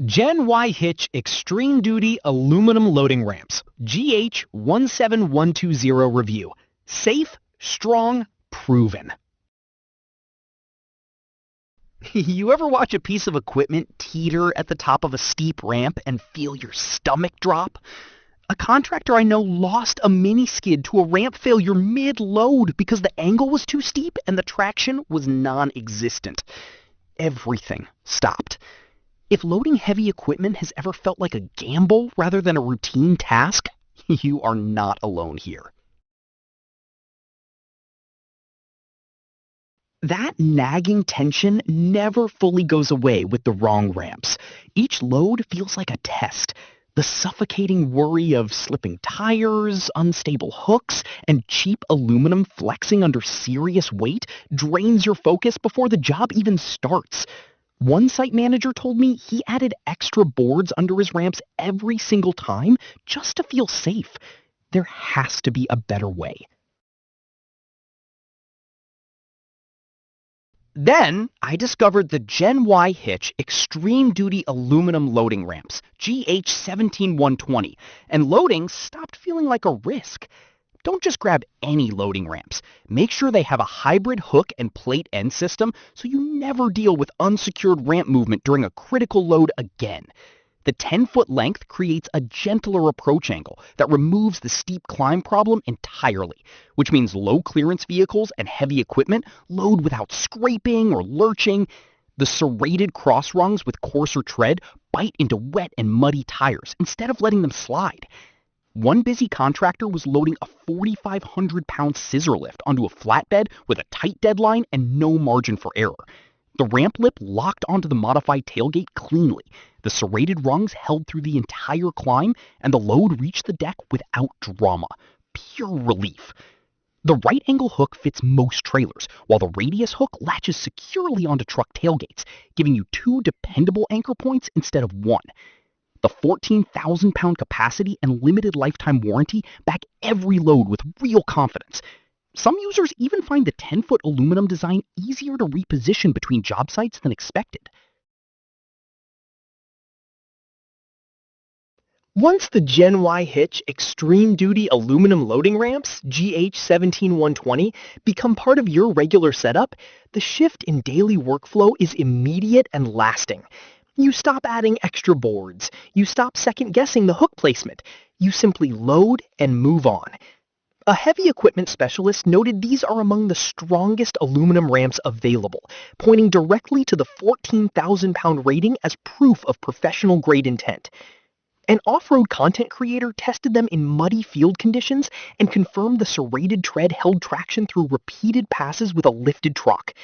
GEN-Y Hitch Extreme Duty Aluminum Loading Ramps GH-17120 Review. Safe, strong, proven. You ever watch a piece of equipment teeter at the top of a steep ramp and feel your stomach drop? A contractor I know lost a mini skid to a ramp failure mid-load because the angle was too steep and the traction was non-existent. Everything stopped. If loading heavy equipment has ever felt like a gamble rather than a routine task, you are not alone here. That nagging tension never fully goes away with the wrong ramps. Each load feels like a test. The suffocating worry of slipping tires, unstable hooks, and cheap aluminum flexing under serious weight drains your focus before the job even starts. One site manager told me he added extra boards under his ramps every single time just to feel safe. There has to be a better way. Then I discovered the GEN-Y Hitch Extreme Duty Aluminum Loading Ramps, GH-17120, and loading stopped feeling like a risk. Don't just grab any loading ramps. Make sure they have a hybrid hook and plate end system so you never deal with unsecured ramp movement during a critical load again. The 10-foot length creates a gentler approach angle that removes the steep climb problem entirely, which means low clearance vehicles and heavy equipment load without scraping or lurching. The serrated cross rungs with coarser tread bite into wet and muddy tires instead of letting them slide. One busy contractor was loading a 4,500-pound scissor lift onto a flatbed with a tight deadline and no margin for error. The ramp lip locked onto the modified tailgate cleanly. The serrated rungs held through the entire climb, and the load reached the deck without drama. Pure relief. The right angle hook fits most trailers, while the radius hook latches securely onto truck tailgates, giving you 2 dependable anchor points instead of 1. The 14,000-pound capacity and limited lifetime warranty back every load with real confidence. Some users even find the 10-foot aluminum design easier to reposition between job sites than expected. Once the GEN-Y Hitch Extreme Duty Aluminum Loading Ramps, GH-17120, become part of your regular setup, the shift in daily workflow is immediate and lasting. You stop adding extra boards. You stop second-guessing the hook placement. You simply load and move on. A heavy equipment specialist noted these are among the strongest aluminum ramps available, pointing directly to the 14,000-pound rating as proof of professional-grade intent. An off-road content creator tested them in muddy field conditions and confirmed the serrated tread held traction through repeated passes with a lifted truck.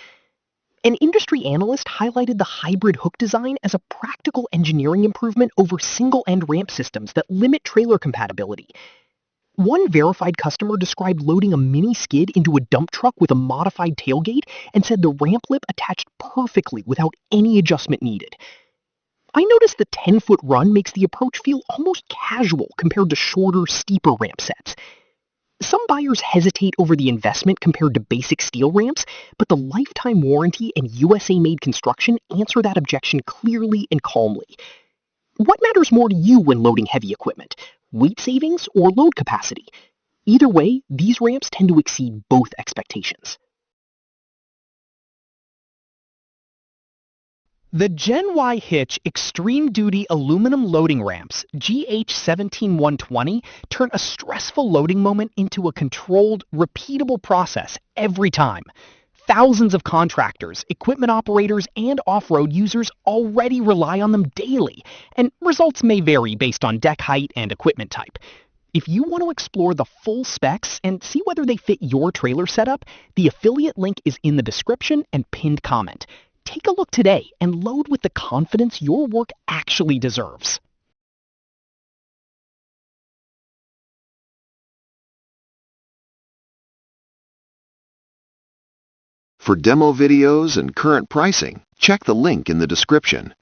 An industry analyst highlighted the hybrid hook design as a practical engineering improvement over single-end ramp systems that limit trailer compatibility. One verified customer described loading a mini skid into a dump truck with a modified tailgate and said the ramp lip attached perfectly without any adjustment needed. I noticed the 10-foot run makes the approach feel almost casual compared to shorter, steeper ramp sets. Some buyers hesitate over the investment compared to basic steel ramps, but the lifetime warranty and USA-made construction answer that objection clearly and calmly. What matters more to you when loading heavy equipment? Weight savings or load capacity? Either way, these ramps tend to exceed both expectations. The GEN-Y Hitch Extreme Duty Aluminum Loading Ramps, GH-17120, turn a stressful loading moment into a controlled, repeatable process every time. Thousands of contractors, equipment operators, and off-road users already rely on them daily, and results may vary based on deck height and equipment type. If you want to explore the full specs and see whether they fit your trailer setup, the affiliate link is in the description and pinned comment. Take a look today and load with the confidence your work actually deserves. For demo videos and current pricing, check the link in the description.